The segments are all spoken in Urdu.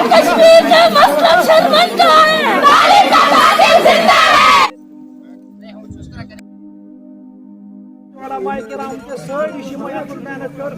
کشمیر کا مسئلہ شرمندہ ہے، تعلیم کا تعلیم زندہ ہے۔ علماء کرام کے ساری شمایت محنت کر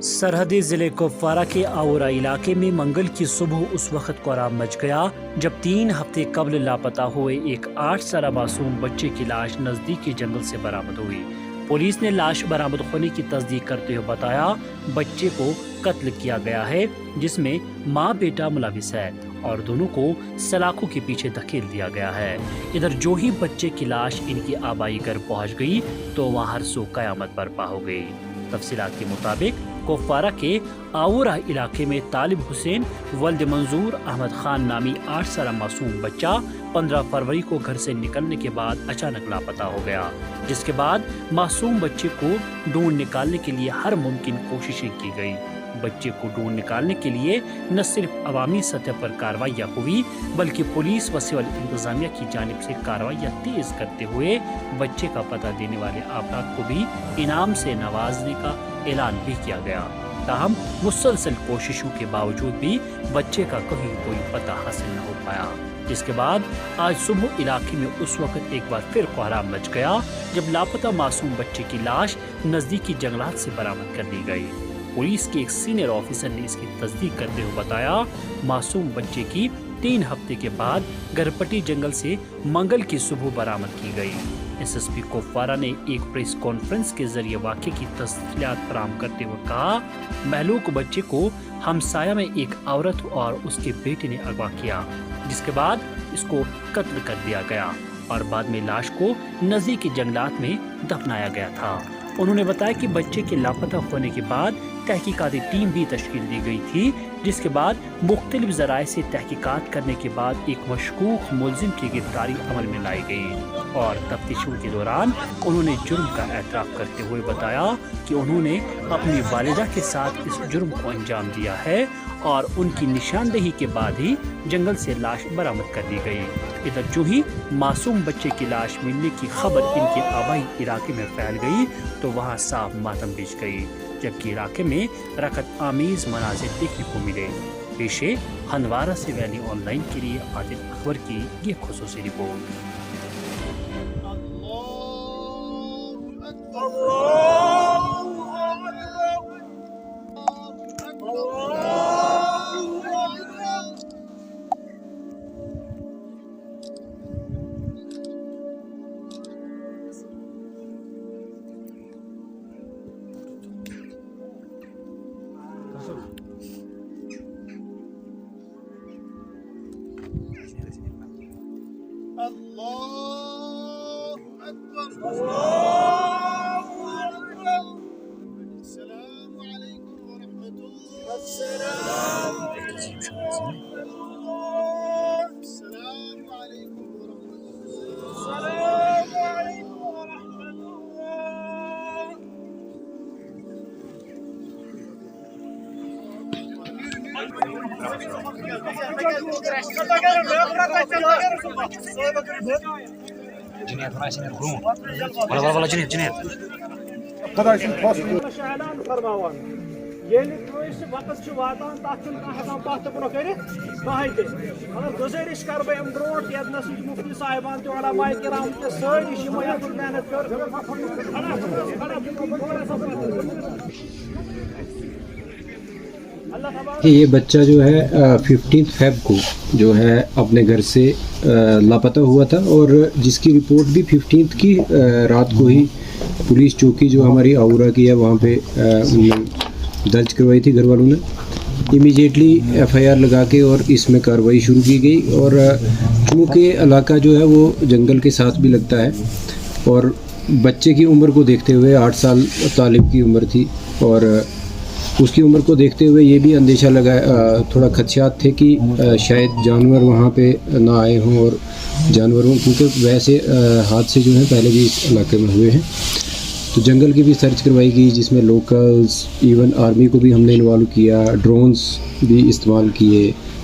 سرحدی ضلع کپوارہ کے آورہ علاقے میں منگل کی صبح اس وقت کوہرام مچ گیا جب 3 ہفتے قبل لاپتہ ہوئے ایک 8 سالہ معصوم بچے کی لاش نزدیکی جنگل سے برآمد ہوئی۔ پولیس نے لاش برآمد ہونے کی تصدیق کرتے ہوئے بتایا بچے کو قتل کیا گیا ہے، جس میں ماں بیٹا ملوث ہے اور دونوں کو سلاخوں کے پیچھے دھکیل دیا گیا ہے۔ ادھر جو ہی بچے کی لاش ان کی آبائی گھر پہنچ گئی تو وہاں ہر سو قیامت برپا ہو گئی۔ تفصیلات کے مطابق کپوارہ کے آورہ علاقے میں طالب حسین ولد منظور احمد خان نامی 8 سالہ معصوم بچہ 15 فروری کو گھر سے نکلنے کے بعد اچانک لاپتہ ہو گیا، جس کے بعد معصوم بچے کو ڈھونڈ نکالنے کے لیے ہر ممکن کوششیں کی گئی۔ بچے کو ڈھونڈ نکالنے کے لیے نہ صرف عوامی سطح پر کارروائیاں ہوئی بلکہ پولیس و سول انتظامیہ کی جانب سے کارروائیاں تیز کرتے ہوئے بچے کا پتہ دینے والے افراد کو بھی انعام سے نوازنے کا اعلان بھی کیا گیا۔ تاہم مسلسل کوششوں کے باوجود بھی بچے کا کہیں کوئی پتہ حاصل نہ ہو پایا، جس کے بعد آج صبح علاقے میں اس وقت ایک بار پھر کوہرام مچ گیا جب لاپتہ معصوم بچے کی لاش نزدیکی جنگلات سے برآمد کر لی گئی۔ پولیس کے ایک سینئر آفیسر نے اس کی تصدیق کرتے ہوئے بتایا معصوم بچے کی 3 ہفتے کے بعد گرپٹی جنگل سے منگل کی صبح برآمد کی گئی۔ ایس ایس پی کپوارہ نے ایک پریس کانفرنس کے ذریعے واقعے کی تفصیلات فراہم کرتے ہوئے کہا مہلوک بچے کو ہمسایہ میں ایک عورت اور اس کے بیٹے نے اغوا کیا، جس کے بعد اس کو قتل کر دیا گیا اور بعد میں لاش کو نزدیکی جنگلات میں دفنایا گیا تھا۔ انہوں نے بتایا کہ بچے کے لاپتہ ہونے کے بعد تحقیقاتی ٹیم بھی تشکیل دی گئی تھی، جس کے بعد مختلف ذرائع سے تحقیقات کرنے کے بعد ایک مشکوک ملزم کی گرفتاری عمل میں لائی گئی اور تفتیشوں کے دوران انہوں نے جرم کا اعتراف کرتے ہوئے بتایا کہ انہوں نے اپنی والدہ کے ساتھ اس جرم کو انجام دیا ہے اور ان کی نشاندہی کے بعد ہی جنگل سے لاش برآمد کر دی گئی۔ ادھر جو ہی معصوم بچے کی لاش ملنے کی خبر ان کے آبائی علاقے میں پھیل گئی تو وہاں صاف ماتم بچ گئی، جبکہ علاقے میں رکت آمیز مناظر دیکھنے کو ملے۔ پیشے ہندوارہ سے ویلی آن لائن کے لیے عادل اکبر کی یہ خصوصی رپورٹ۔ اعلان فرماوان ییٚلہِ کٲنٛسہِ وقت چھُ واتان تتھ چھُنہٕ کانٛہہ ہٮ۪کان پتھ تہٕ برونٛہہ کٔرِتھ کٕہٕنۍ تہِ، مگر گُزٲرِش کرٕ بہٕ اَمہِ برونٛٹھ ییٚتنس یہِ مُفتی صاحبان تہِ علماء کرام تہِ سٲری شمایت محنت کٔر۔ یہ بچہ جو ہے 15 فیب کو جو ہے اپنے گھر سے لاپتہ ہوا تھا اور جس کی رپورٹ بھی 15 کی رات کو ہی پولیس چوکی جو ہماری آورہ کی ہے وہاں پہ درج کروائی تھی گھر والوں نے۔ امیجیٹلی FIR لگا کے اور اس میں کارروائی شروع کی گئی اور چونکہ علاقہ جو ہے وہ جنگل کے ساتھ بھی لگتا ہے اور بچے کی عمر کو دیکھتے ہوئے 8 سال طالب کی عمر تھی اور اس کی عمر کو دیکھتے ہوئے یہ بھی اندیشہ لگا تھوڑا خدشات تھے کہ شاید جانور وہاں پہ نہ آئے ہوں اور جانوروں کیونکہ ویسے حادثے جو ہیں پہلے بھی اس علاقے میں ہوئے ہیں تو جنگل کی بھی سرچ کروائی گئی جس میں لوکلز ایون آرمی کو بھی ہم نے انوالو کیا، ڈرونز بھی استعمال کیے،